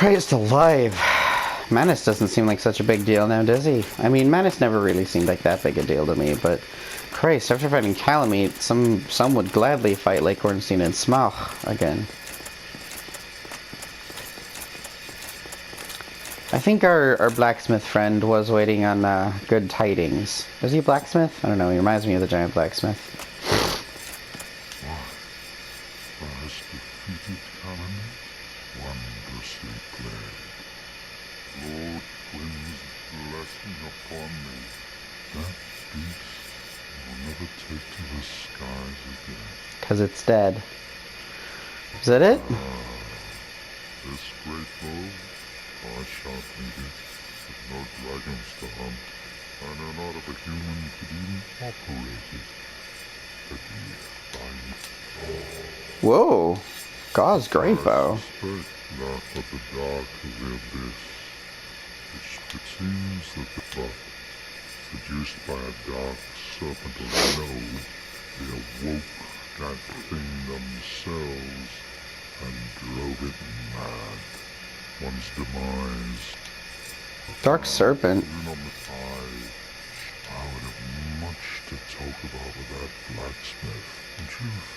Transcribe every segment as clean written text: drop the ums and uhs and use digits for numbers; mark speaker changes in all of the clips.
Speaker 1: Christ alive. Manus doesn't seem like such a big deal now, does he? I mean, Manus never really seemed like that big a deal to me, but Christ, after fighting Calamite, some would gladly fight like Ornstein and Smough again. I think our blacksmith friend was waiting on good tidings. Was he a blacksmith? I don't know, he reminds me of the giant blacksmith.
Speaker 2: Lord Gwyn's blessing upon me. That beast will never take to the skies again.
Speaker 1: 'Cause it's dead. Is that it?
Speaker 2: This great bow, I sharpened it with no dragons to hunt. I know not if a human could even operate it. But
Speaker 1: Whoa! God's great bow.
Speaker 2: laugh at the dark of the abyss. It seems that the buck, seduced by a dark serpent of snow, they awoke that thing themselves and drove it mad. One's demise.
Speaker 1: Dark serpent.
Speaker 2: I would have much to talk about with that blacksmith. In truth,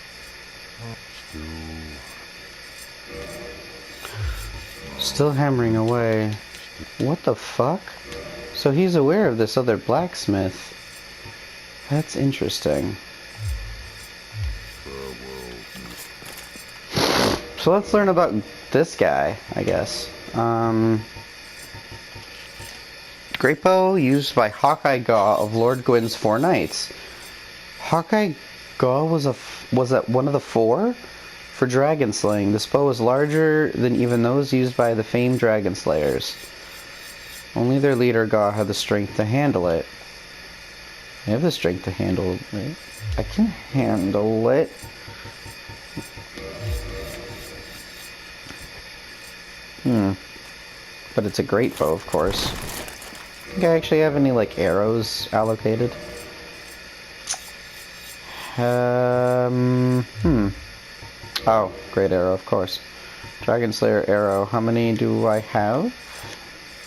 Speaker 1: Still hammering away. What the fuck? So he's aware of this other blacksmith. That's interesting. So let's learn about this guy, I guess. Great bow used by Hawkeye Gaw of Lord Gwyn's 4 Knights. Hawkeye Gaw was one of the 4? For dragon slaying, this bow is larger than even those used by the famed dragon slayers. Only their leader Gaw had the strength to handle it. I have the strength to handle it. I can handle it. But it's a great bow, of course. Think I actually have any, like, arrows allocated? Oh, great arrow, of course. Dragon Slayer arrow. How many do I have?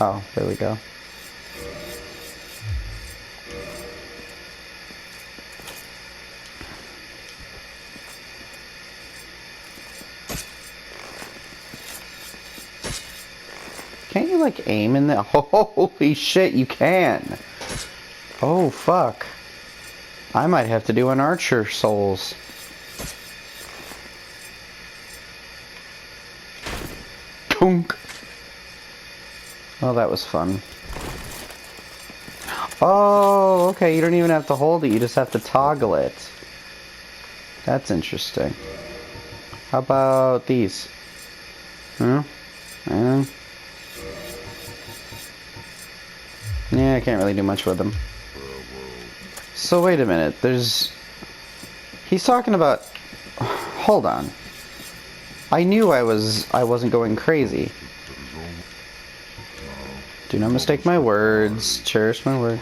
Speaker 1: Oh, there we go. Can't you, like, aim in there? Holy shit, you can! Oh, fuck. I might have to do an Archer Souls. Tunk! Oh, that was fun. Oh, okay, you don't even have to hold it, you just have to toggle it. That's interesting. How about these? Yeah, I can't really do much with them. So wait a minute, he's talking about... Hold on. I knew I wasn't going crazy. Do not mistake my words. Cherish my word.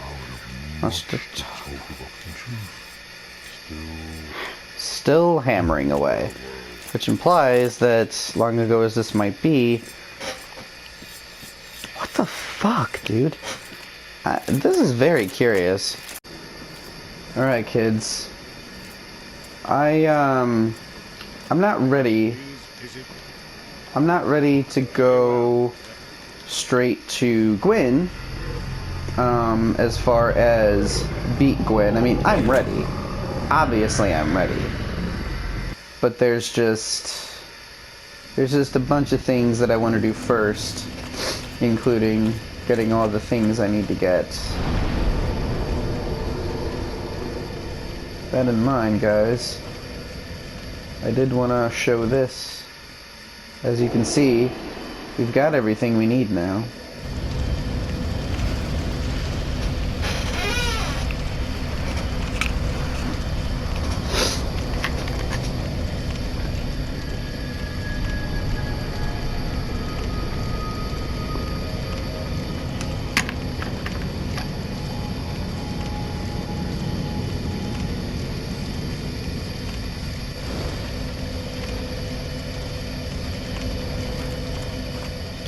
Speaker 1: Still hammering away. Which implies that, long ago as this might be... What the fuck, dude? This is very curious. Alright, kids. I'm not ready. I'm not ready to go straight to Gwyn, as far as beat Gwyn. I mean, I'm ready. Obviously, I'm ready. But there's just a bunch of things that I want to do first, including getting all the things I need to get. That in mind, guys, I did want to show this. As you can see, we've got everything we need now.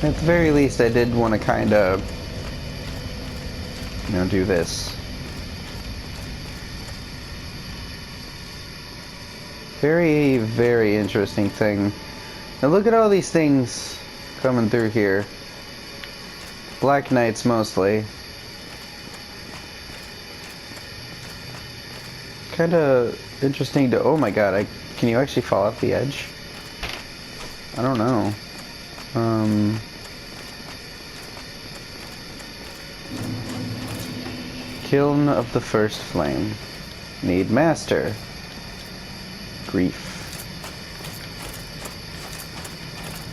Speaker 1: At the very least, I did want to kind of, you know, do this. Very, very interesting thing. Now look at all these things coming through here. Black Knights mostly. Kind of interesting to... Oh my god, can you actually fall off the edge? I don't know. Kiln of the First Flame. Need Master. Grief.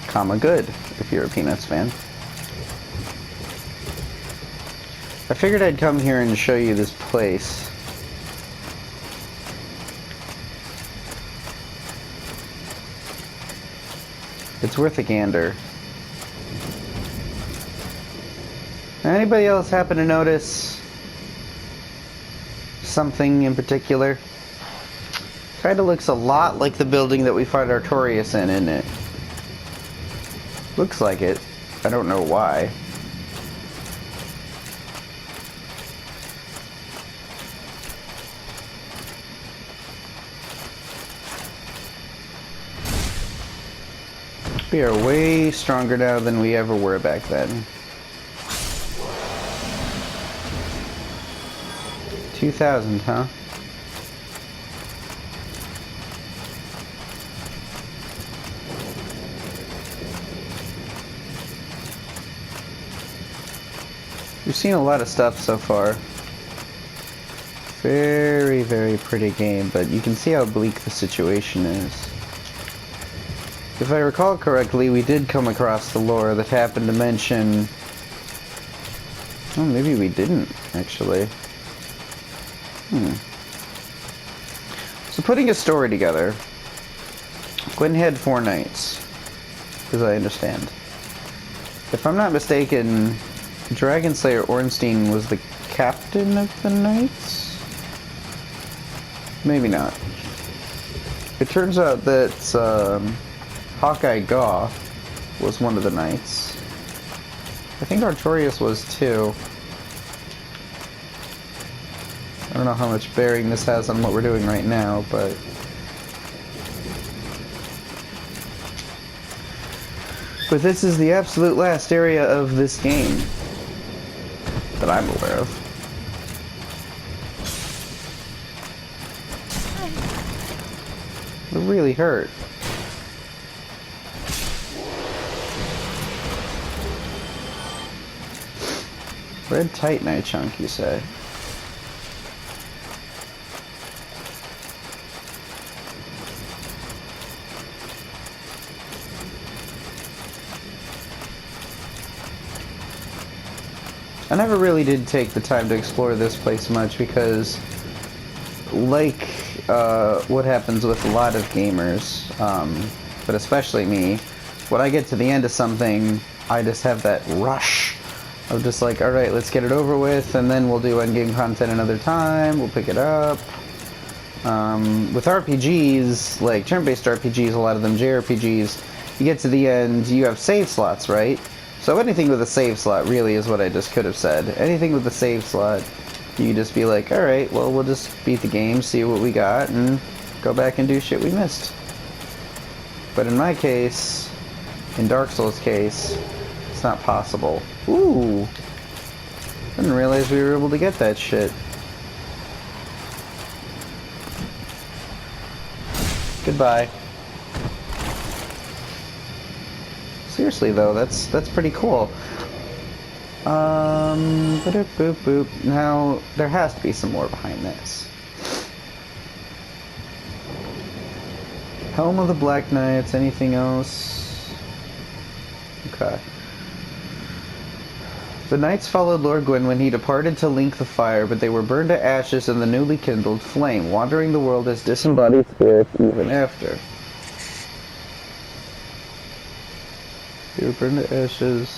Speaker 1: Comma good, if you're a Peanuts fan. I figured I'd come here and show you this place. It's worth a gander. Anybody else happen to notice something in particular? Kinda looks a lot like the building that we find Artorias in, isn't it? Looks like it. I don't know why. We are way stronger now than we ever were back then. 2,000, huh? We've seen a lot of stuff so far. Very, very pretty game, but you can see how bleak the situation is. If I recall correctly, we did come across the lore that happened to mention... Oh, maybe we didn't, actually. So putting a story together, Gwyn had 4 knights, as I understand. If I'm not mistaken, Dragon Slayer Ornstein was the captain of the knights? Maybe not. It turns out that Hawkeye Goth was one of the knights. I think Artorias was too. I don't know how much bearing this has on what we're doing right now, but... But this is the absolute last area of this game that I'm aware of. It really hurt. Red Titanite chunk, you say? I never really did take the time to explore this place much because, like what happens with a lot of gamers, but especially me, when I get to the end of something, I just have that rush of just like, alright, let's get it over with, and then we'll do endgame content another time, we'll pick it up. With RPGs, like turn-based RPGs, a lot of them JRPGs, you get to the end, you have save slots, right? So anything with a save slot really is what I just could have said. Anything with a save slot, you just be like, alright, well, we'll just beat the game, see what we got, and go back and do shit we missed. But in my case, in Dark Souls' case, it's not possible. Ooh! Didn't realize we were able to get that shit. Goodbye. Seriously though, that's pretty cool. Boop, boop, boop. Now, there has to be some more behind this. Helm of the Black Knights, anything else? Okay. The knights followed Lord Gwyn when he departed to link the fire, but they were burned to ashes in the newly kindled flame, wandering the world as disembodied spirits even after. They were burned to ashes.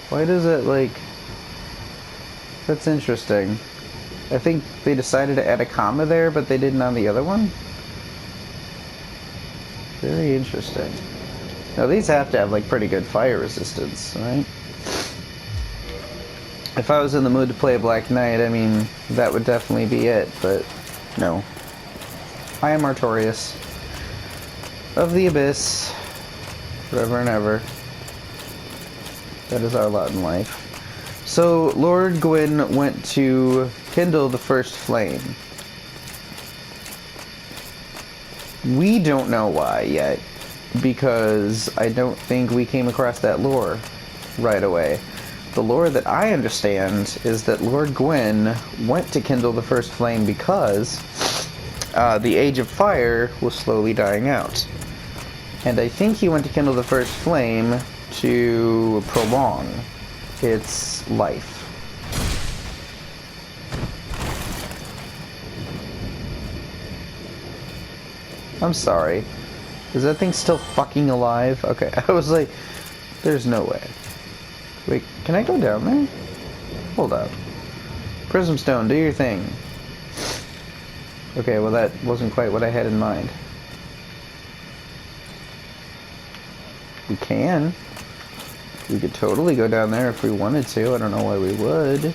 Speaker 1: Why does it, like... That's interesting. I think they decided to add a comma there, but they didn't on the other one? Very interesting. Now these have to have like pretty good fire resistance, right? If I was in the mood to play a Black Knight, I mean, that would definitely be it, but no. I am Artorias of the Abyss, forever and ever. That is our lot in life. So, Lord Gwyn went to kindle the first flame. We don't know why yet, because I don't think we came across that lore right away. The lore that I understand is that Lord Gwyn went to kindle the first flame because the Age of Fire was slowly dying out. And I think he went to kindle the first flame to prolong its life. I'm sorry. Is that thing still fucking alive? Okay, I was like, there's no way. Wait, can I go down there? Hold up. Prism Stone, do your thing. Okay, well that wasn't quite what I had in mind. We can. We could totally go down there if we wanted to. I don't know why we would.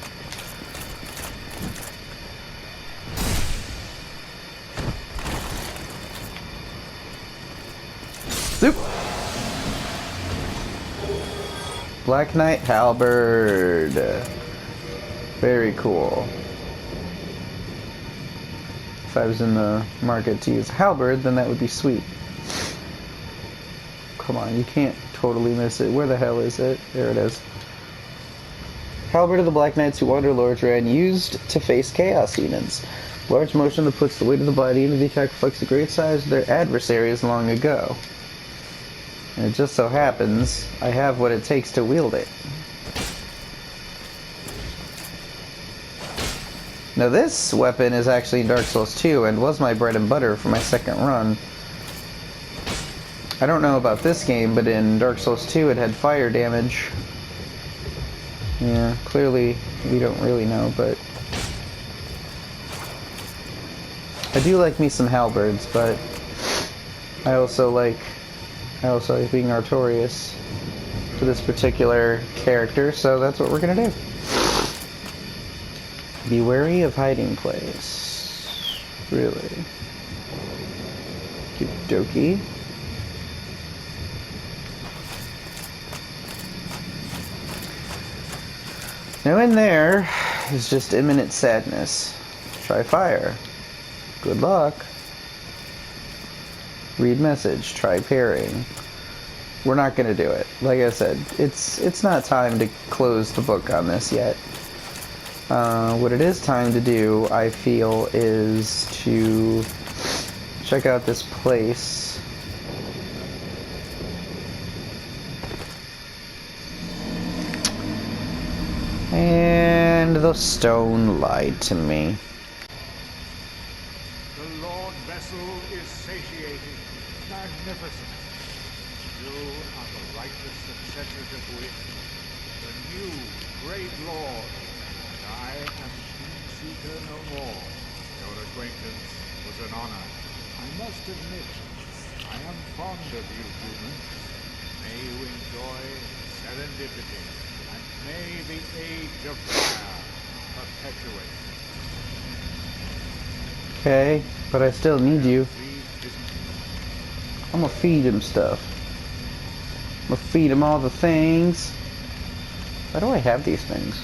Speaker 1: Zoop! Black Knight Halberd. Very cool. If I was in the market to use Halberd, then that would be sweet. Come on, you can't totally miss it. Where the hell is it? There it is. Halberd of the Black Knights who wander Lordran, used to face Chaos Demons. Large motion that puts the weight of the body into the attack reflects the great size of their adversaries long ago. And it just so happens, I have what it takes to wield it. Now this weapon is actually in Dark Souls 2 and was my bread and butter for my second run. I don't know about this game, but in Dark Souls 2 it had fire damage. Yeah, clearly we don't really know, but... I do like me some halberds, but I also like being Artorias for this particular character, so that's what we're gonna do. Be wary of hiding place. Really. Okie dokie. Now in there is just imminent sadness. Try fire. Good luck. Read message. Try pairing. We're not going to do it. Like I said, it's not time to close the book on this yet. What it is time to do, I feel, is to check out this place. And the stone lied to me.
Speaker 3: The Lord Vessel is satiated, magnificent. You are the righteous successors of wit, the new great Lord, and I am Seeker no more. Your acquaintance was an honor. I must admit, I am fond of you humans. May you enjoy serendipity, and may the Age of Fire perpetuate.
Speaker 1: Okay, but I still need you. I'm gonna feed him stuff. I'm gonna feed him all the things. Why do I have these things?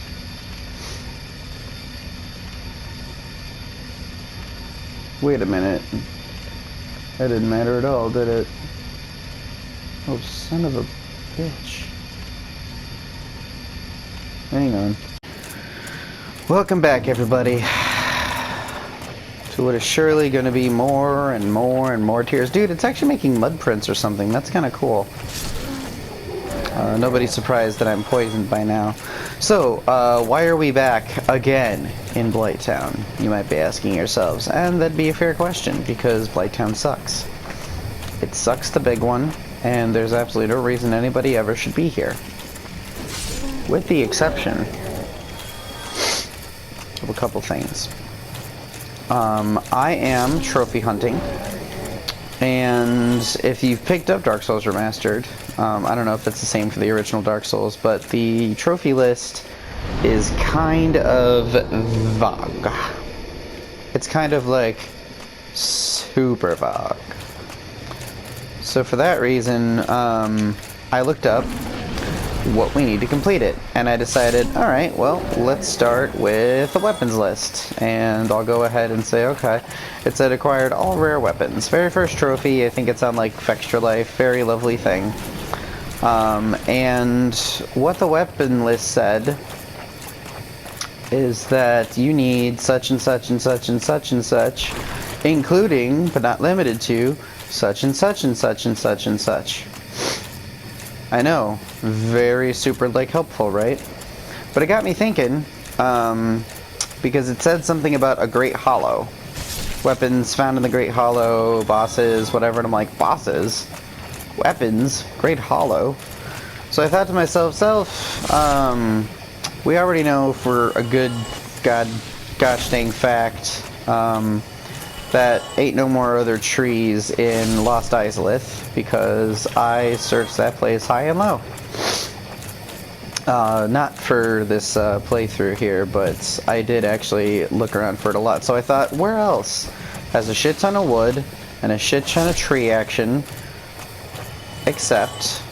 Speaker 1: Wait a minute. That didn't matter at all, did it? Oh, son of a bitch. Hang on. Welcome back, everybody, to what is surely going to be more and more and more tears. Dude, it's actually making mud prints or something. That's kind of cool. Nobody's surprised that I'm poisoned by now. So, why are we back again in Blighttown? You might be asking yourselves. And that'd be a fair question, because Blighttown sucks. It sucks the big one, and there's absolutely no reason anybody ever should be here. With the exception of a couple things. I am trophy hunting, and if you've picked up Dark Souls Remastered, I don't know if it's the same for the original Dark Souls, but the trophy list is kind of vague. It's kind of like super vague. So for that reason, I looked up what we need to complete it, and I decided, alright, well, let's start with the weapons list. And I'll go ahead and say, okay, it said acquired all rare weapons. Very first trophy, I think it's on like Extra Life, very lovely thing. And what the weapon list said is that you need such and such and such and such and such, including, but not limited to, such and such and such and such and such. I know, very super like helpful, right? But it got me thinking, because it said something about a Great Hollow. Weapons found in the Great Hollow, bosses, whatever, and I'm like, bosses? Weapons? Great Hollow? So I thought to myself, we already know for a good gosh dang fact, that ain't no more other trees in Lost Izalith, because I searched that place high and low. Not for this playthrough here, but I did actually look around for it a lot. So I thought, where else has a shit ton of wood and a shit ton of tree action except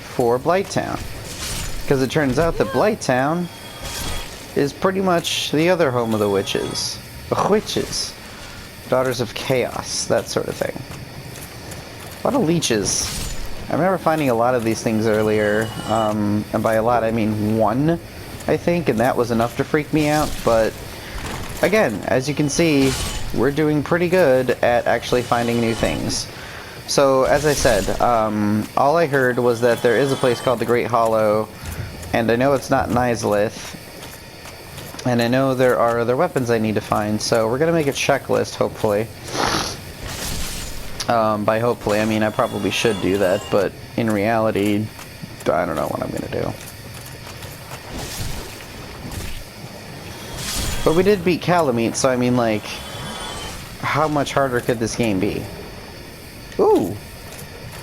Speaker 1: for Blighttown? Because it turns out that Blighttown is pretty much the other home of the witches. The witches. Daughters of Chaos, that sort of thing. A lot of leeches. I remember finding a lot of these things earlier, and by a lot I mean one, I think, and that was enough to freak me out, but again, as you can see, we're doing pretty good at actually finding new things. So, as I said, all I heard was that there is a place called the Great Hollow, and I know it's not in Izalith, and I know there are other weapons I need to find, so we're going to make a checklist, hopefully. By hopefully, I mean I probably should do that, but in reality, I don't know what I'm going to do. But we did beat Calamite, so I mean, like, how much harder could this game be? Ooh!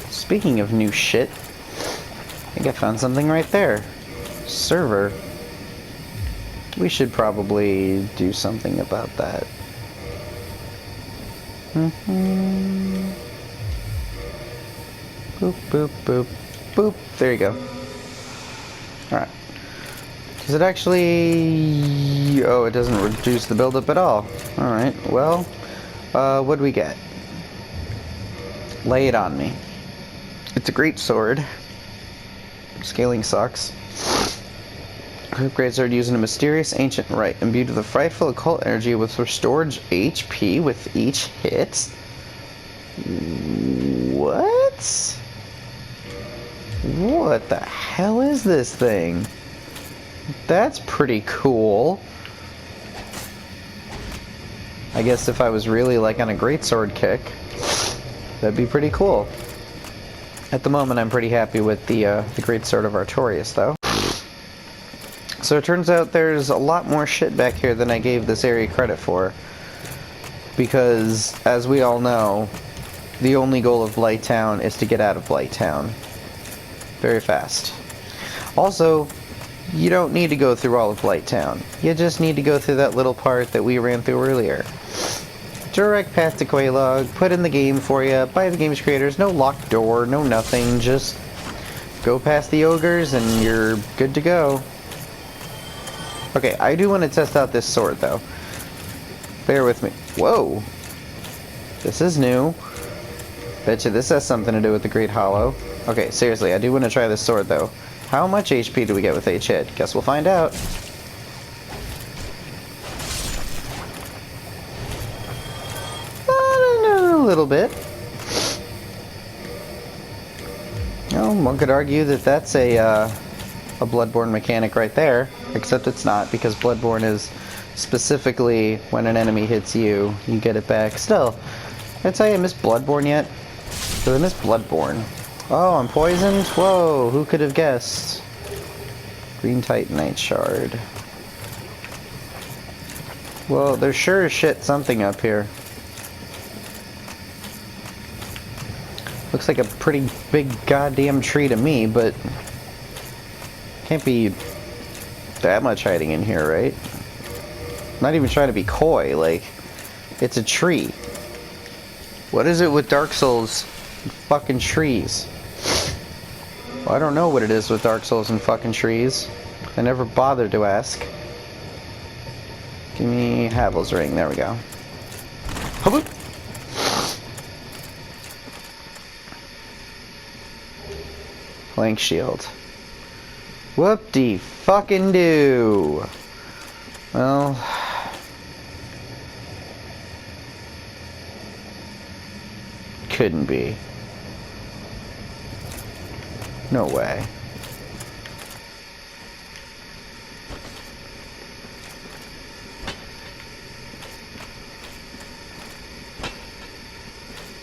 Speaker 1: Speaking of new shit, I think I found something right there. Server. We should probably do something about that. Boop, boop, boop, boop. There you go. Alright. Does it actually... Oh, it doesn't reduce the buildup at all. Alright, well, what'd we get? Lay it on me. It's a great sword. Scaling sucks. Upgrade sword using a mysterious ancient rite, imbued with a frightful occult energy with restored HP with each hit. What? What the hell is this thing? That's pretty cool. I guess if I was really like on a greatsword kick, that'd be pretty cool. At the moment, I'm pretty happy with the greatsword of Artorias, though. So it turns out there's a lot more shit back here than I gave this area credit for. Because, as we all know, the only goal of Blighttown is to get out of Blighttown. Very fast. Also, you don't need to go through all of Blighttown. You just need to go through that little part that we ran through earlier. Direct path to Quelaag, put in the game for you, by the game's creators, no locked door, no nothing, just go past the ogres and you're good to go. Okay, I do want to test out this sword, though. Bear with me. Whoa! This is new. Betcha this has something to do with the Great Hollow. Okay, seriously, I do want to try this sword, though. How much HP do we get with each hit? Guess we'll find out. A little bit. Oh, one could argue that that's a Bloodborne mechanic right there, except it's not, because Bloodborne is specifically when an enemy hits you, you get it back. Still, did I tell you I missed Bloodborne yet? Did I miss Bloodborne? Oh, I'm poisoned? Whoa, who could have guessed? Green Titanite Shard. Well, there's sure as shit something up here. Looks like a pretty big goddamn tree to me, but can't be that much hiding in here, right? I'm not even trying to be coy, like, it's a tree. What is it with Dark Souls and fucking trees? Well, I don't know what it is with Dark Souls and fucking trees. I never bothered to ask. Give me Havel's ring, there we go. Hoop! Plank shield. Whoop-de-fucking-do! Well... couldn't be. No way.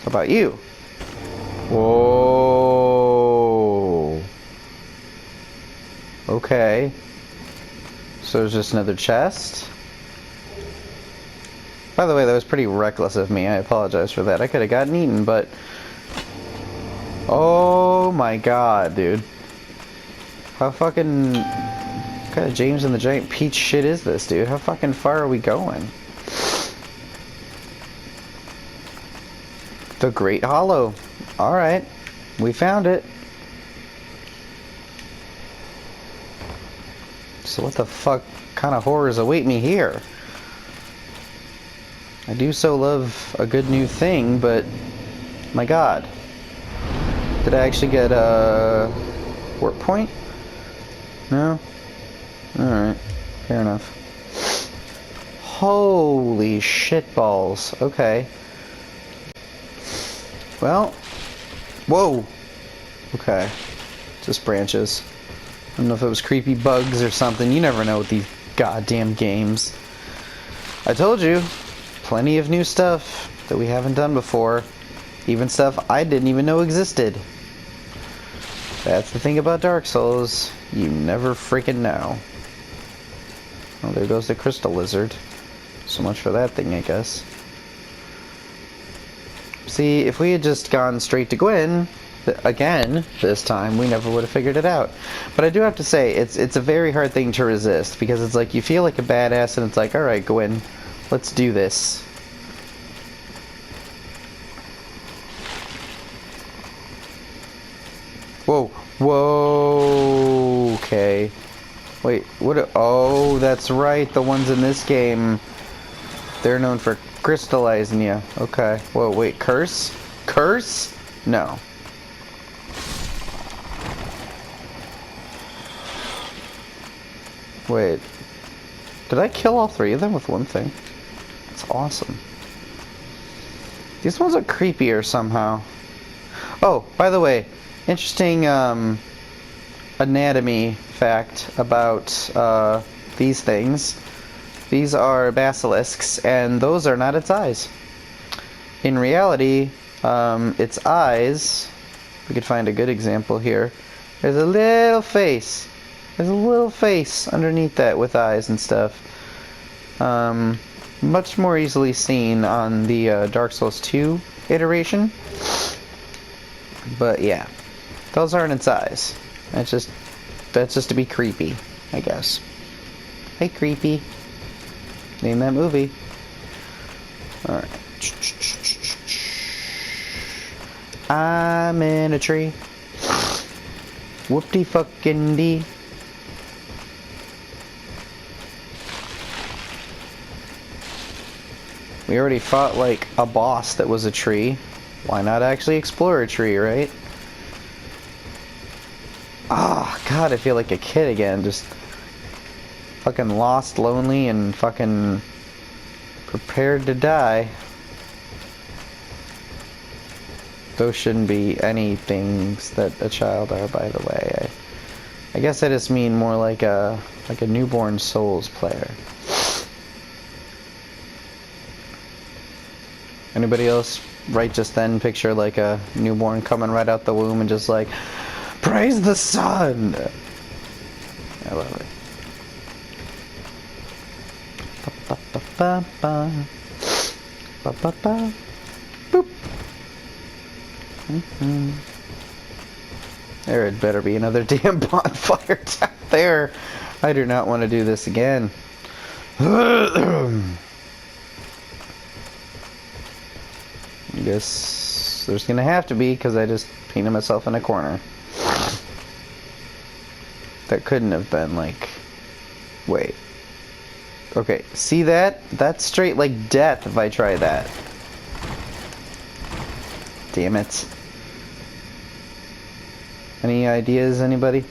Speaker 1: How about you? Whoa. Okay. So there's just another chest. By the way, that was pretty reckless of me. I apologize for that. I could have gotten eaten, but... oh my god, dude. How fucking... what kind of James and the Giant Peach shit is this, dude? How fucking far are we going? The Great Hollow. Alright. We found it. So what the fuck kind of horrors await me here? I do so love a good new thing, but... my god. Did I actually get a... warp point? No? Alright. Fair enough. Holy shitballs. Okay. Well, whoa. Okay, just branches. I don't know if it was creepy bugs or something. You never know with these goddamn games. I told you, plenty of new stuff that we haven't done before. Even stuff I didn't even know existed. That's the thing about Dark Souls. You never freaking know. Oh, there goes the crystal lizard. So much for that thing, I guess. See, if we had just gone straight to Gwen, again, this time, we never would have figured it out. But I do have to say, it's a very hard thing to resist, because it's like, you feel like a badass, and it's like, alright, Gwen, let's do this. Whoa, whoa, okay. Wait, what, oh, that's right, the ones in this game, they're known for crystallizing you. Okay. Whoa, wait, curse? Curse? No. Wait. Did I kill all three of them with one thing? That's awesome. These ones are creepier somehow. Oh, by the way, interesting anatomy fact about these things. These are basilisks, and those are not its eyes. In reality, its eyes, we could find a good example here. There's a little face. There's a little face underneath that with eyes and stuff. Much more easily seen on the Dark Souls 2 iteration. But yeah, those aren't its eyes. That's just to be creepy, I guess. Hey, creepy. Name that movie. Alright. I'm in a tree. Whoop-de-fucking-dee. We already fought like a boss that was a tree. Why not actually explore a tree, right? Ah, God, I feel like a kid again. Just fucking lost, lonely, and fucking prepared to die. Those shouldn't be any things that a child are, by the way. I guess I just mean more like a newborn Souls player. Anybody else right just then picture like a newborn coming right out the womb and just like, praise the sun? I love it. Ba ba ba ba ba ba ba. Boop. There had better be another damn bonfire down there. I do not want to do this again. I guess there's gonna have to be, because I just painted myself in a corner. That couldn't have been like... Wait. Okay, see that? That's straight like death if I try that. Damn it. Any ideas, anybody?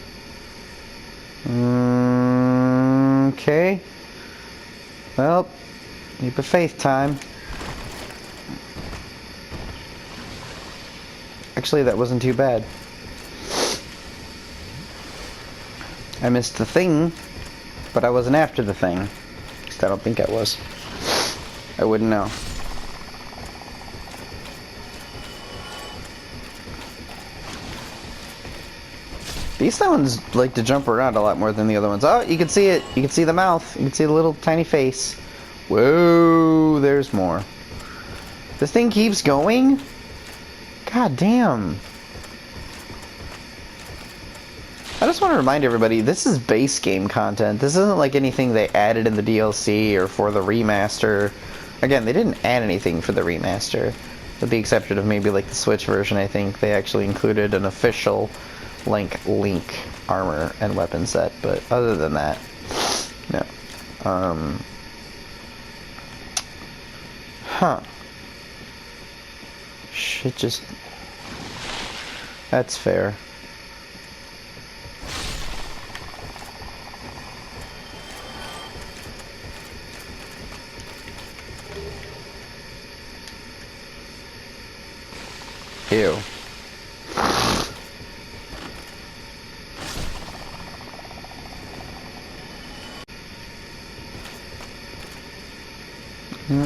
Speaker 1: Okay. Well, leap of faith time. Actually, that wasn't too bad. I missed the thing, but I wasn't after the thing. At least I don't think I was. I wouldn't know. These ones like to jump around a lot more than the other ones. Oh, you can see it. You can see the mouth. You can see the little tiny face. Whoa, there's more. This thing keeps going? God damn. I just want to remind everybody, this is base game content. This isn't like anything they added in the DLC or for the remaster. Again, they didn't add anything for the remaster. With the exception of maybe like the Switch version, I think they actually included an official Link armor and weapon set, but other than that, no. Shit, just... That's fair. Ew.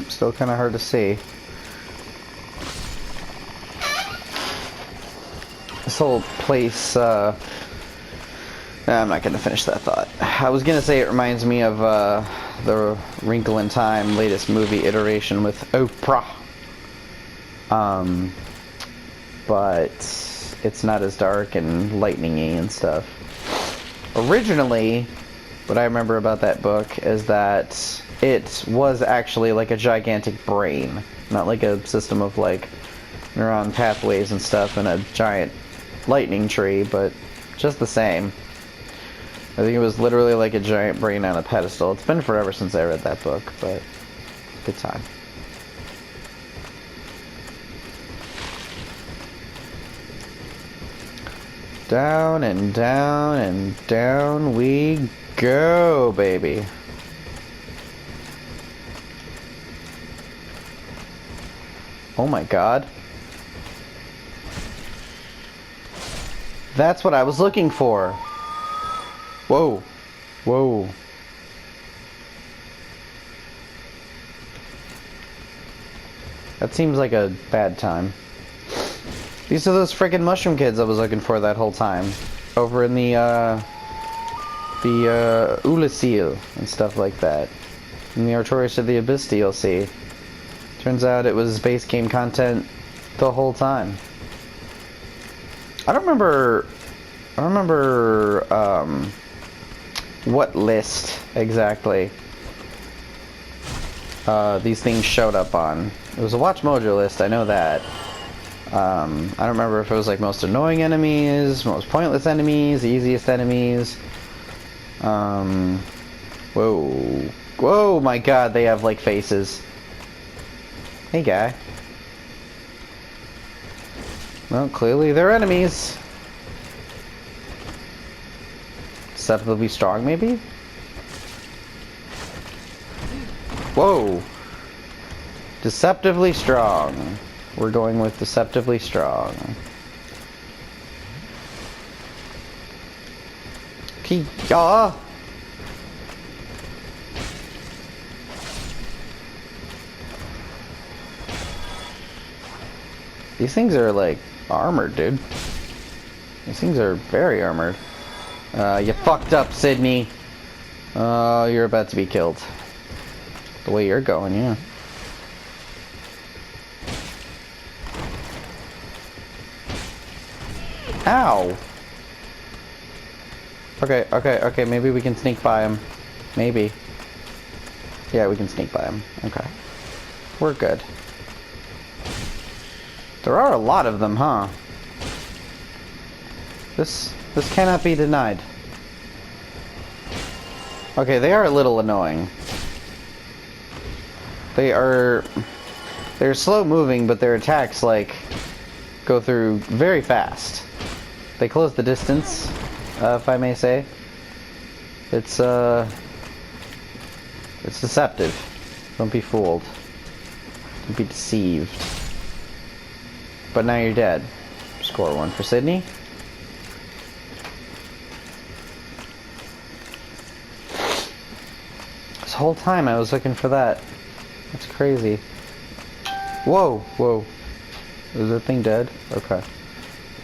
Speaker 1: Still kind of hard to see. This whole place, I'm not going to finish that thought. I was going to say it reminds me of the Wrinkle in Time latest movie iteration with Oprah. But it's not as dark and lightningy and stuff. Originally, what I remember about that book is that it was actually like a gigantic brain, not like a system of like neuron pathways and stuff and a giant lightning tree, but just the same. I think it was literally like a giant brain on a pedestal. It's been forever since I read that book, but good time. Down and down and down we go, baby. Oh my god. That's what I was looking for. Whoa. Whoa. That seems like a bad time. These are those freaking mushroom kids I was looking for that whole time. Over in the Ulasil and stuff like that. In the Artorias of the Abyss DLC. Turns out it was base game content the whole time. I don't remember what list exactly these things showed up on. It was a Watch Mojo list, I know that. I don't remember if it was like most annoying enemies, most pointless enemies, easiest enemies. Whoa. Whoa, my god, they have like faces. Hey, guy. Well, clearly they're enemies. Deceptively strong, maybe? Whoa. Deceptively strong. We're going with deceptively strong. Kia! These things are like armored, dude. These things are very armored. You fucked up, Sydney. Oh, you're about to be killed. The way you're going, yeah. Ow! Okay, okay, okay, maybe we can sneak by him. Maybe. Yeah, we can sneak by him. Okay. We're good. There are a lot of them, huh? This cannot be denied. Okay, they are a little annoying. They're slow moving, but their attacks, like, go through very fast. They close the distance, if I may say. It's deceptive. Don't be fooled. Don't be deceived. But now you're dead. Score 1 for Sydney. This whole time I was looking for that. That's crazy. Whoa, whoa. Is that thing dead? Okay.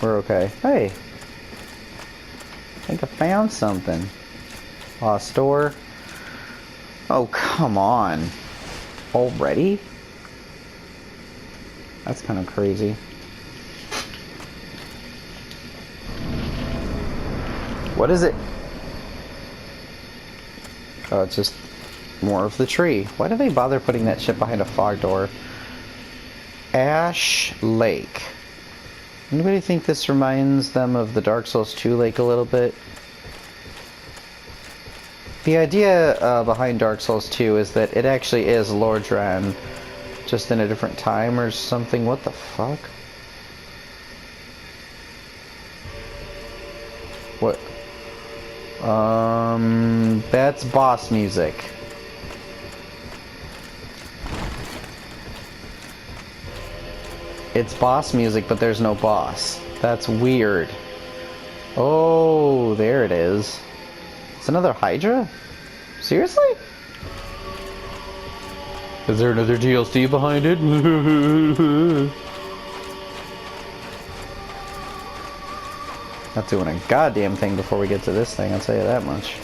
Speaker 1: We're okay. Hey! I think I found something. Lost store. Oh, come on. Already? That's kind of crazy. What is it? Oh, it's just more of the tree. Why do they bother putting that shit behind a fog door? Ash Lake. Anybody think this reminds them of the Dark Souls 2 lake a little bit? The idea behind Dark Souls 2 is that it actually is Lordran, just in a different time or something. What the fuck? What? That's boss music. It's boss music, but there's no boss. That's weird. Oh, there it is. It's another Hydra? Seriously? Is there another DLC behind it? Not doing a goddamn thing before we get to this thing, I'll tell you that much.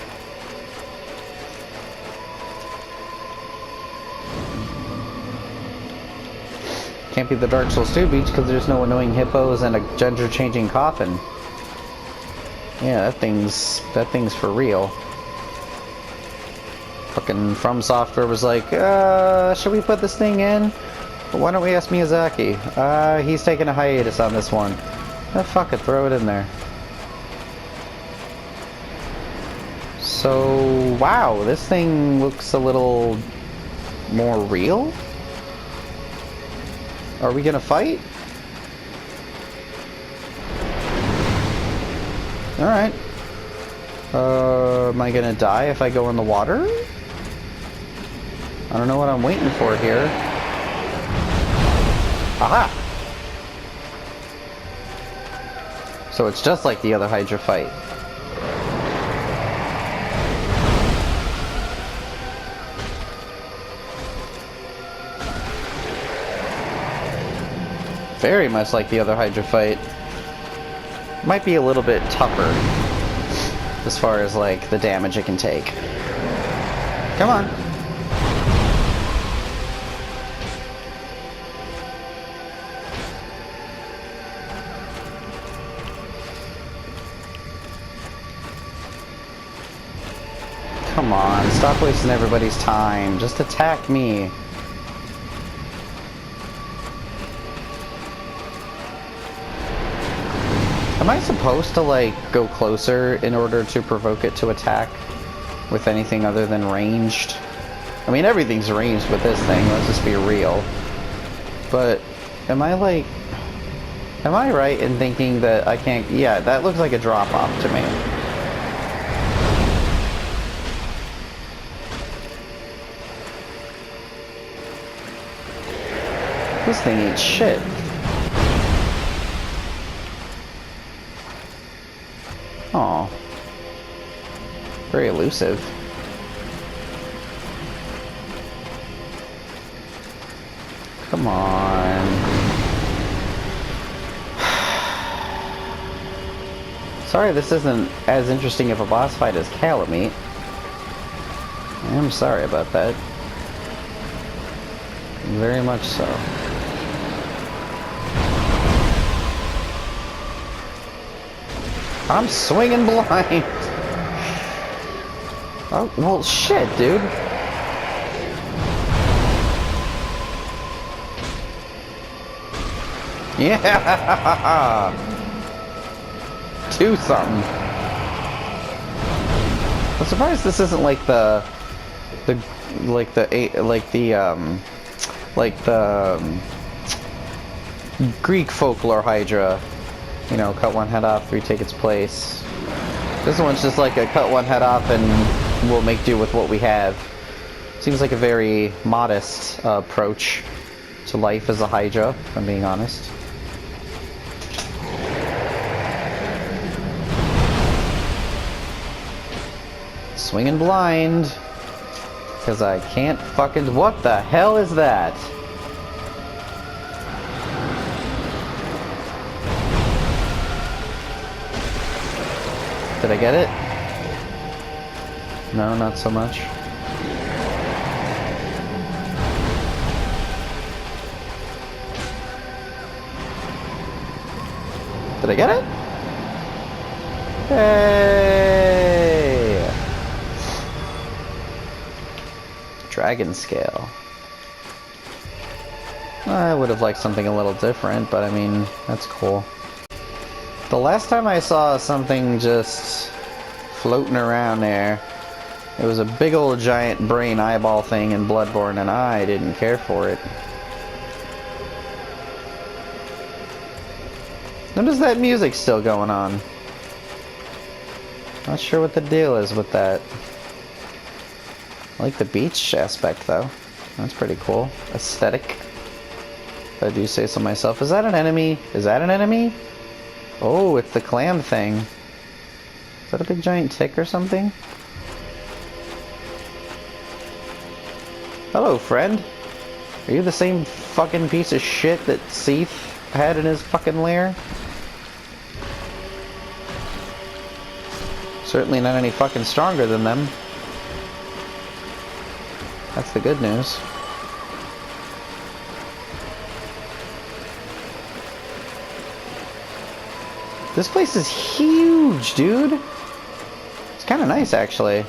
Speaker 1: Can't be the Dark Souls 2 beach because there's no annoying hippos and a gender-changing coffin. Yeah, that thing's for real. Fucking From Software was like, should we put this thing in? Why don't we ask Miyazaki? He's taking a hiatus on this one. Oh, fuck it, throw it in there. So, wow, this thing looks a little more real? Are we gonna fight? Alright. Am I gonna die if I go in the water? I don't know what I'm waiting for here. Aha! So it's just like the other Hydra fight. Very much like the other Hydra fight. Might be a little bit tougher as far as like the damage it can take. Come on. Come on, stop wasting everybody's time. Just attack me. Am I supposed to, like, go closer in order to provoke it to attack with anything other than ranged? I mean, everything's ranged with this thing, let's just be real. But, am I right in thinking that I can't... Yeah, that looks like a drop-off to me. This thing eats shit. Aw. Very elusive. Come on. Sorry this isn't as interesting of a boss fight as Calamite. I'm sorry about that. Very much so. I'm swinging blind. Oh, well, shit, dude. Yeah! Do something. I'm surprised this isn't like the Greek folklore Hydra. You know, cut one head off, retake its place. This one's just like a cut one head off and we'll make do with what we have. Seems like a very modest approach to life as a Hydra, if I'm being honest. Swinging blind. Because I can't fucking... What the hell is that? Did I get it? No, not so much. Did I get it? Hey! Dragon scale. I would have liked something a little different, but I mean, that's cool. The last time I saw something just floating around there, it was a big old giant brain eyeball thing in Bloodborne, and I didn't care for it. Notice that music still going on. Not sure what the deal is with that. I like the beach aspect though. That's pretty cool. Aesthetic. If I do say so myself. Is that an enemy? Is that an enemy? Oh, it's the clam thing. Is that a big giant tick or something? Hello, friend. Are you the same fucking piece of shit that Seath had in his fucking lair? Certainly not any fucking stronger than them. That's the good news. This place is huge, dude. It's kind of nice, actually.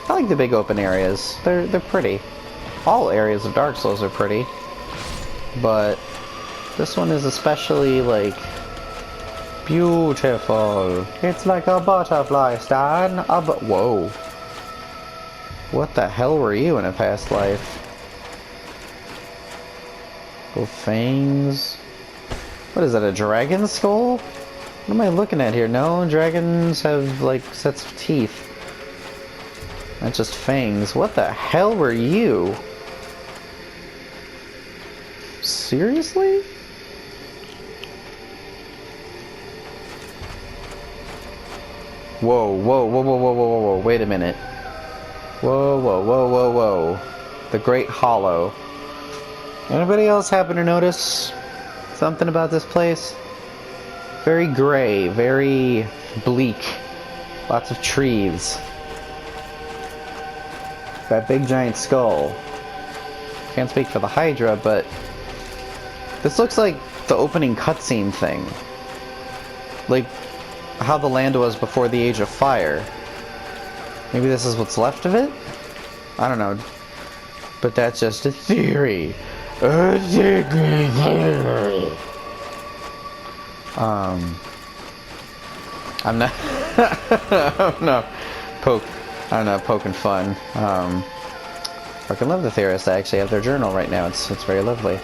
Speaker 1: I like the big open areas. They're pretty. All areas of Dark Souls are pretty, but this one is especially like beautiful. It's like a butterfly, Stan. Whoa. What the hell were you in a past life? Little fangs. What is that, a dragon skull? What am I looking at here? No, dragons have like sets of teeth. Not just fangs. What the hell were you? Seriously? Whoa, whoa, whoa, whoa, whoa, whoa, whoa, wait a minute. Whoa, whoa, whoa, whoa, whoa. The Great Hollow. Anybody else happen to notice something about this place? Very gray, very bleak. Lots of trees. That big giant skull. Can't speak for the Hydra, but this looks like the opening cutscene thing. Like how the land was before the Age of Fire. Maybe this is what's left of it? I don't know. But that's just a theory. I'm not I'm not poking fun. Fucking love the theorists. I actually have their journal right now. It's very lovely.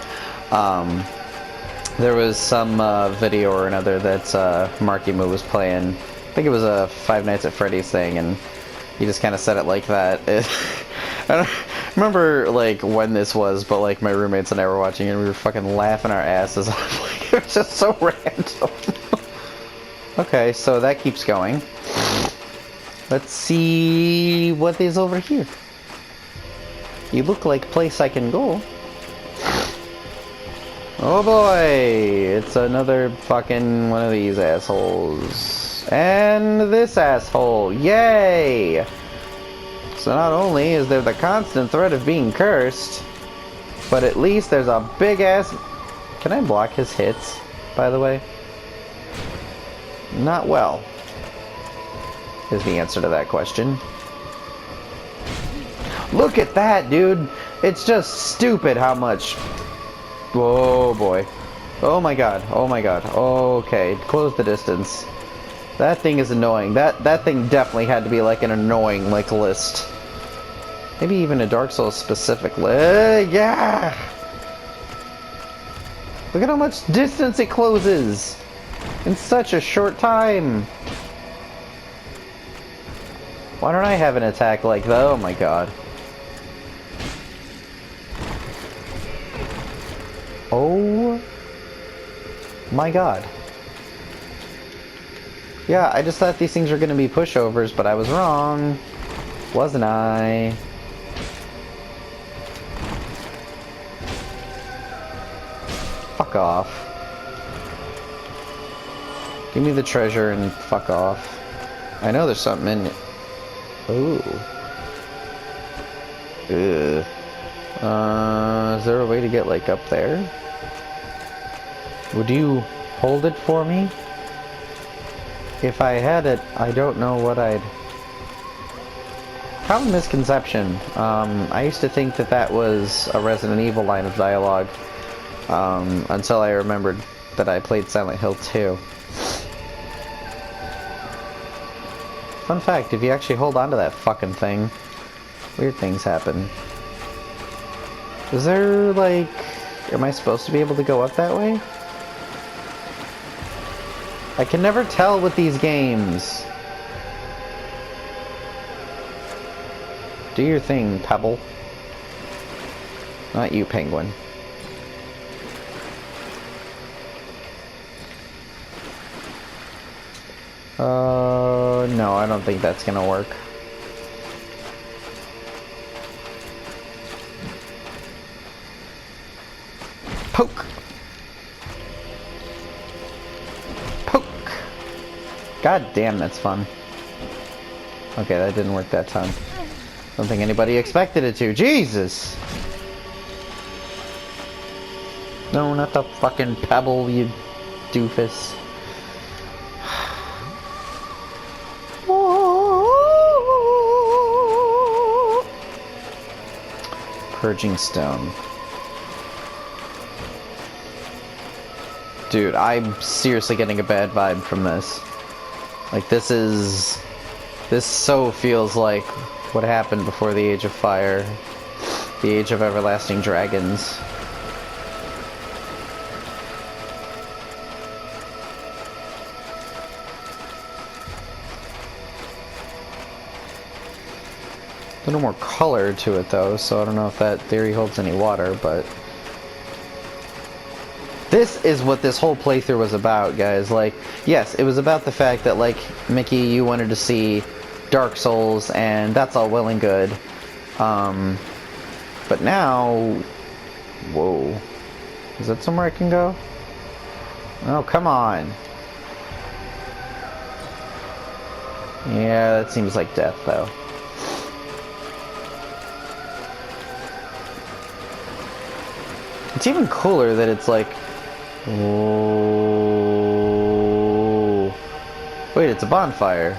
Speaker 1: There was some video or another that Marky Moo was playing. I think it was a Five Nights at Freddy's thing, and he just kind of said it like that. I don't remember like when this was, but like my roommates and I were watching it and we were fucking laughing our asses off. Like, it was just so random. Okay, so that keeps going. Let's see what is over here. You look like a place I can go. Oh boy, it's another fucking one of these assholes. And this asshole, yay! So not only is there the constant threat of being cursed, but at least there's a big ass... Can I block his hits by the way? Not well, is the answer to that question. Look at that, dude! It's just stupid how much... Oh boy. Oh my god, oh my god. Okay, close the distance. That thing is annoying. That thing definitely had to be like an annoying like list. Maybe even a Dark Souls specific list. Yeah! Look at how much distance it closes in such a short time. Why don't I have an attack like that? Oh my god. Oh my god. Yeah, I just thought these things were going to be pushovers, but I was wrong. Wasn't I? Fuck off. Give me the treasure and fuck off. I know there's something in it. Ooh. Ugh. Is there a way to get, like, up there? Would you hold it for me? If I had it, I don't know what I'd... Common misconception. I used to think that that was a Resident Evil line of dialogue. Until I remembered that I played Silent Hill 2. Fun fact, if you actually hold on to that fucking thing, weird things happen. Is there, like... Am I supposed to be able to go up that way? I can never tell with these games. Do your thing, Pebble. Not you, Penguin. No, I don't think that's gonna work. Poke! Poke! God damn, that's fun. Okay, that didn't work that time. Don't think anybody expected it to. Jesus! No, not the fucking pebble, you doofus. Purging stone. Dude, I'm seriously getting a bad vibe from this. Like, this so feels like what happened before the Age of Fire. The Age of Everlasting Dragons. A little more color to it though, so I don't know if that theory holds any water, but... This is what this whole playthrough was about, guys. Like, yes, it was about the fact that, like, Mickey, you wanted to see Dark Souls, and that's all well and good. But now... Whoa. Is that somewhere I can go? Oh, come on. Yeah, that seems like death, though. It's even cooler that it's like... Oh. Wait, it's a bonfire.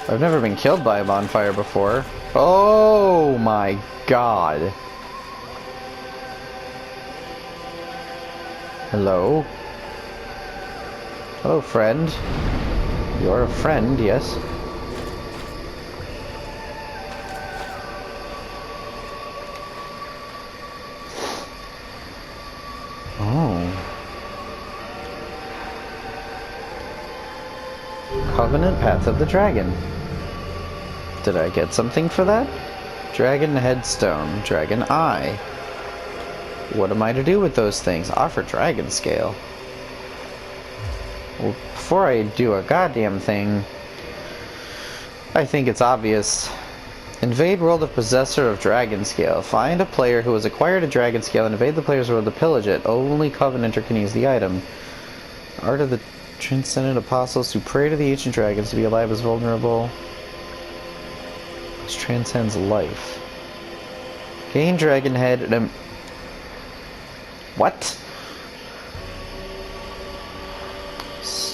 Speaker 1: I've never been killed by a bonfire before. Oh my god. Hello? Hello, friend. You're a friend, yes? Covenant Path of the Dragon. Did I get something for that? Dragon Headstone, Dragon Eye. What am I to do with those things? Offer Dragon Scale. Well, before I do a goddamn thing, I think it's obvious. Invade world of possessor of Dragon Scale. Find a player who has acquired a Dragon Scale and invade the player's world to pillage it. Only Covenanter can use the item. Art of the Transcendent Apostles who pray to the ancient dragons to be alive is vulnerable. Which transcends life. Gain Dragon Head and... What?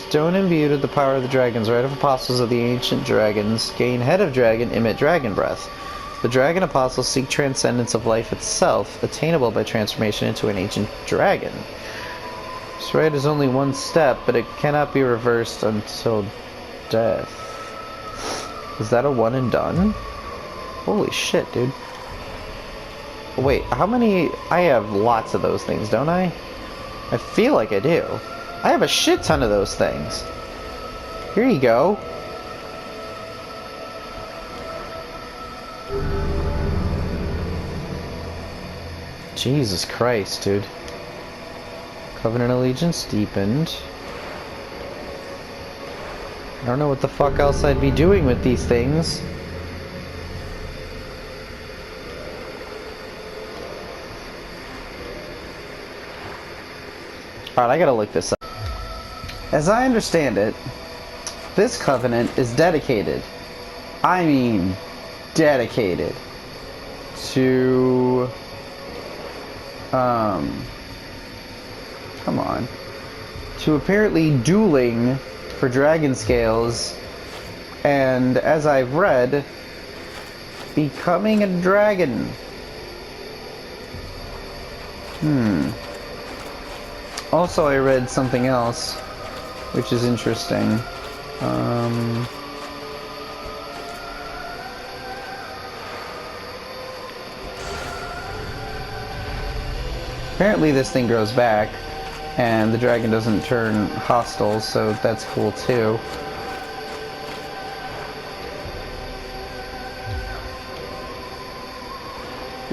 Speaker 1: Stone imbued with the power of the dragons, right of apostles of the ancient dragons, gain head of dragon, emit dragon breath. The dragon apostles seek transcendence of life itself, attainable by transformation into an ancient dragon. This rite is only one step, but it cannot be reversed until death. Is that a one and done? Holy shit, dude. Wait, how many? I have lots of those things, don't I? I feel like I do. I have a shit ton of those things. Here you go. Jesus Christ, dude. Covenant allegiance deepened. I don't know what the fuck else I'd be doing with these things. Alright, I gotta look this up. As I understand it, this covenant is dedicated. I mean, dedicated to come on, to apparently dueling for dragon scales, and as I've read, becoming a dragon. Also, I read something else, which is interesting. Apparently this thing grows back, and the dragon doesn't turn hostile, so that's cool too.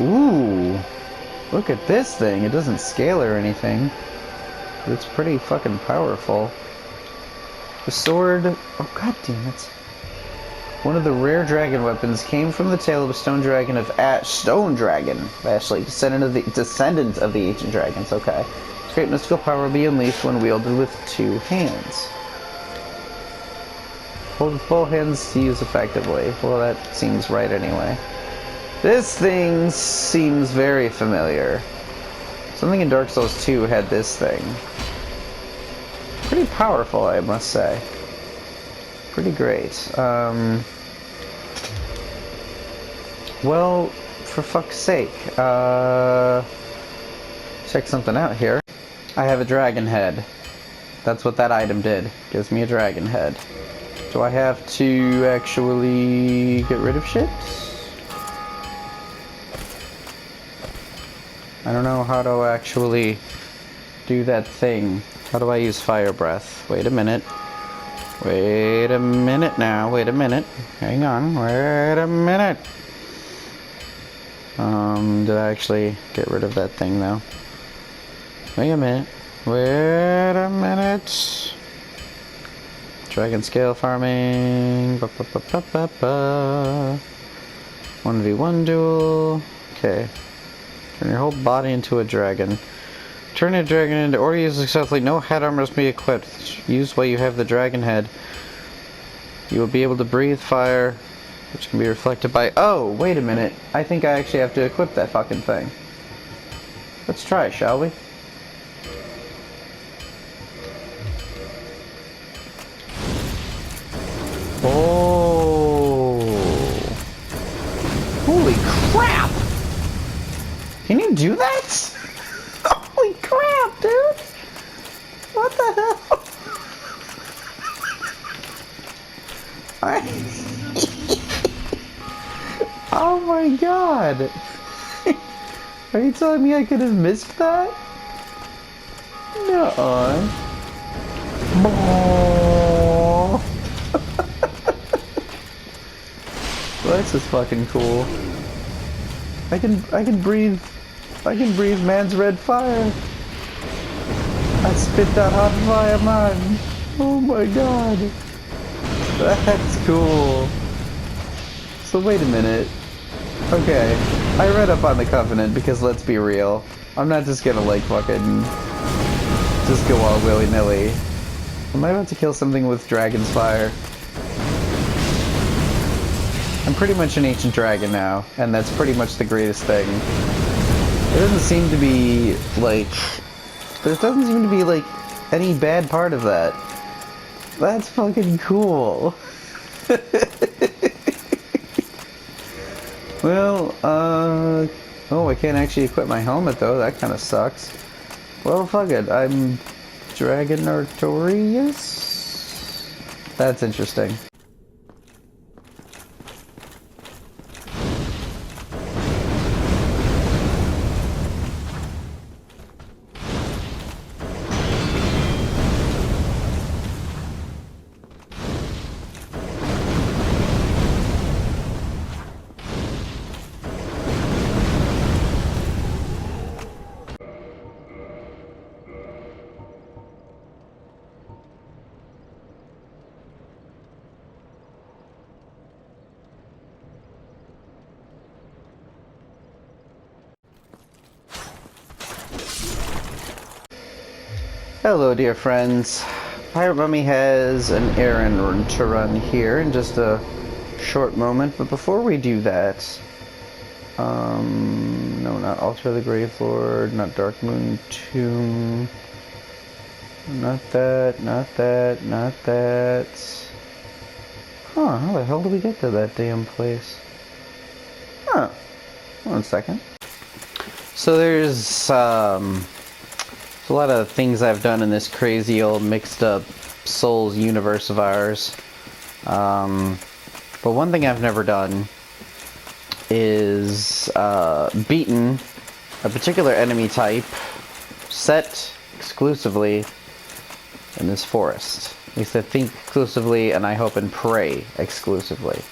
Speaker 1: Ooh! Look at this thing! It doesn't scale or anything. But it's pretty fucking powerful. The sword... Oh god damn it. One of the rare dragon weapons came from the tail of a stone dragon of Stone Dragon, actually, descendant of the ancient dragons, okay. Its great mystical power will be unleashed when wielded with two hands. Hold with both hands to use effectively. Well, that seems right anyway. This thing seems very familiar. Something in Dark Souls 2 had this thing. Pretty powerful, I must say. Pretty great. Well, for fuck's sake, check something out here. I have a dragon head. That's what that item did. Gives me a dragon head. Do I have to actually get rid of shit? I don't know how to actually do that thing. How do I use fire breath? Wait a minute. Wait a minute now. Wait a minute. Hang on. Wait a minute. Did I actually get rid of that thing though? Wait a minute. Wait a minute. Dragon scale farming. 1v1 duel. Okay. Turn your whole body into a dragon. Turn a dragon into or use successfully. No head armor must be equipped. Use while you have the dragon head. You will be able to breathe fire, which can be reflected by... Oh, wait a minute. I think I actually have to equip that fucking thing. Let's try, shall we? Oh. Holy crap! Can you do that? Holy crap, dude! What the hell? Oh my god! Are you telling me I could have missed that? No. Well, this is fucking cool. I can breathe man's red fire. I spit that hot fire, man. Oh my god. That's cool. So wait a minute. Okay, I read up on the Covenant because let's be real. I'm not just gonna like fucking just go all willy-nilly. Am I about to kill something with dragon's fire? I'm pretty much an ancient dragon now, and that's pretty much the greatest thing. There doesn't seem to be, like... There doesn't seem to be, like, any bad part of that. That's fucking cool. Well, oh, I can't actually equip my helmet though. That kind of sucks. Well, fuck it. I'm Dragon Artorius? That's interesting. Hello, dear friends. PirateMummy has an errand to run here in just a short moment, but before we do that, no, not Altar of the Grave Lord, not Dark Moon Tomb, not that, not that, not that. Huh, how the hell do we get to that damn place? Huh, 1 second. So there's a lot of things I've done in this crazy old mixed up Souls universe of ours. But one thing I've never done is beaten a particular enemy type set exclusively in this forest. At least I think exclusively, and I hope and pray exclusively.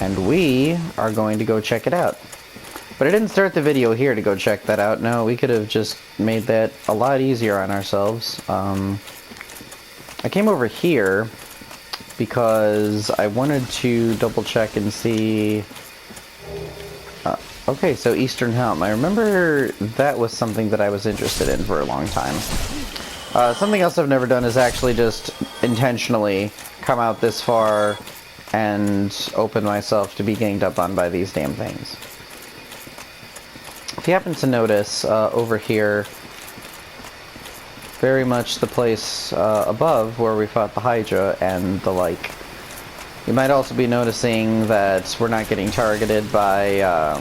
Speaker 1: And we are going to go check it out. But I didn't start the video here to go check that out. No, we could have just made that a lot easier on ourselves. I came over here because I wanted to double check and see... okay, so Eastern Helm. I remember that was something that I was interested in for a long time. Something else I've never done is actually just intentionally come out this far and open myself to be ganged up on by these damn things. If you happen to notice, over here, very much the place above where we fought the Hydra and the like, you might also be noticing that we're not getting targeted by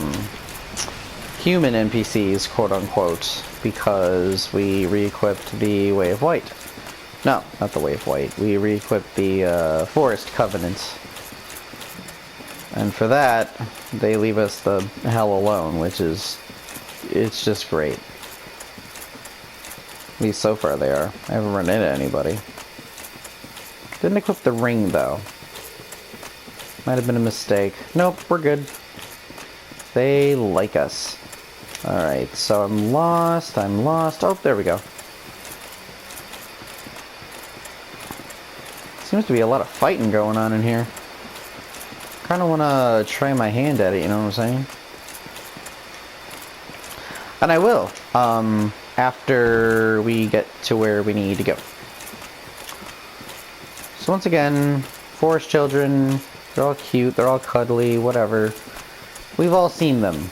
Speaker 1: human NPCs, quote-unquote, because we re-equipped the Way of White. No, not the Way of White. We re-equipped the Forest Covenant. And for that, they leave us the hell alone, which is... it's just great. At least so far they are. I haven't run into anybody. Didn't equip the ring, though. Might have been a mistake. Nope, we're good. They like us. Alright, so I'm lost. Oh, there we go. Seems to be a lot of fighting going on in here. Kinda wanna try my hand at it, you know what I'm saying? And I will, after we get to where we need to go. So once again, forest children, they're all cute, they're all cuddly, whatever. We've all seen them.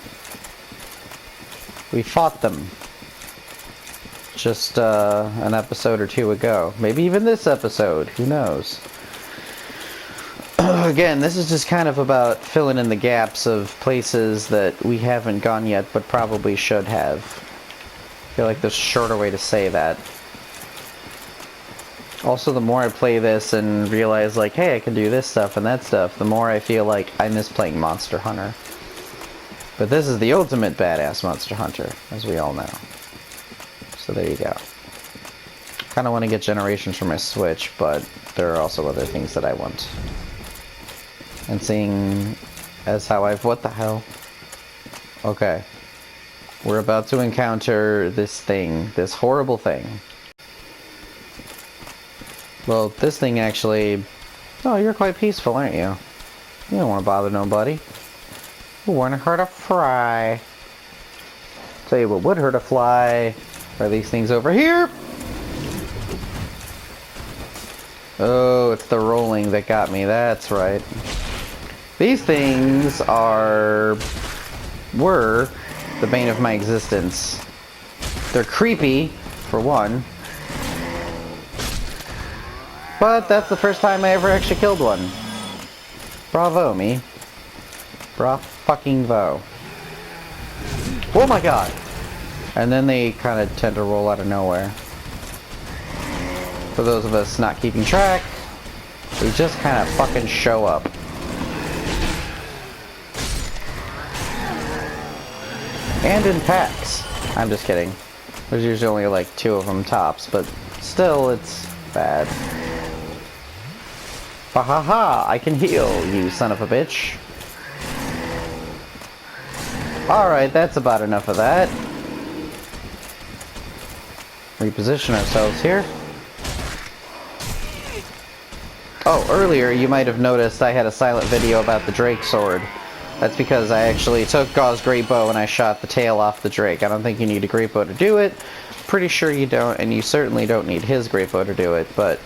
Speaker 1: We fought them. Just an episode or two ago. Maybe even this episode, who knows. Again, this is just kind of about filling in the gaps of places that we haven't gone yet, but probably should have. I feel like there's a shorter way to say that. Also, the more I play this and realize, like, hey, I can do this stuff and that stuff, the more I feel like I miss playing Monster Hunter. But this is the ultimate badass Monster Hunter, as we all know. So there you go. Kind of want to get Generations for my Switch, but there are also other things that I want. And seeing as how I've... what the hell? Okay. We're about to encounter this thing. This horrible thing. Well, this thing actually... oh, you're quite peaceful, aren't you? You don't want to bother nobody. You want to hurt a fly. Tell you what would hurt a fly are these things over here. Oh, it's the rolling that got me. That's right. These things were the bane of my existence. They're creepy, for one. But that's the first time I ever actually killed one. Bravo, me. Bra-fucking-vo. Oh my god! And then they kind of tend to roll out of nowhere. For those of us not keeping track, they just kind of fucking show up. And in packs. I'm just kidding. There's usually only like 2 of them tops, but still, it's bad. Bahaha! I can heal, you son of a bitch. Alright, that's about enough of that. Reposition ourselves here. Oh, earlier you might have noticed I had a silent video about the Drake sword. That's because I actually took Gau's great bow and I shot the tail off the Drake. I don't think you need a great bow to do it. Pretty sure you don't, and you certainly don't need his great bow to do it, but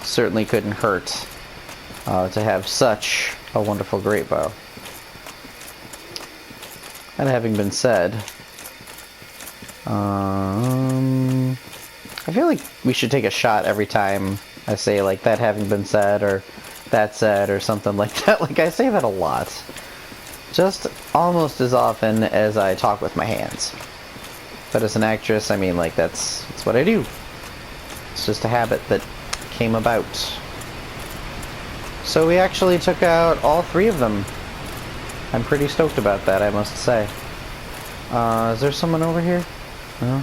Speaker 1: certainly couldn't hurt to have such a wonderful great bow. That having been said, I feel like we should take a shot every time I say, like, that having been said, or that said, or something like that. Like, I say that a lot. Just almost as often as I talk with my hands. But as an actress, I mean, like, that's what I do. It's just a habit that came about. So we actually took out all 3 of them. I'm pretty stoked about that, I must say. Is there someone over here? No?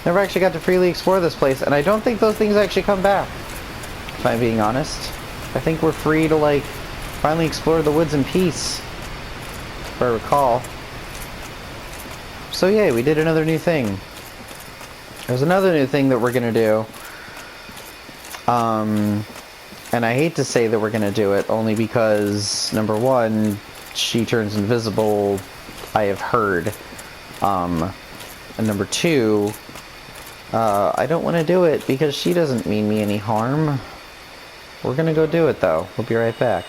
Speaker 1: Never actually got to freely explore this place, and I don't think those things actually come back. If I'm being honest. I think we're free to, like, finally explore the woods in peace. If I recall. So yay, we did another new thing. There's another new thing that we're gonna do. And I hate to say that we're gonna do it, only because, number 1, she turns invisible, I have heard. And number 2, I don't want to do it because she doesn't mean me any harm. We're gonna go do it though. We'll be right back.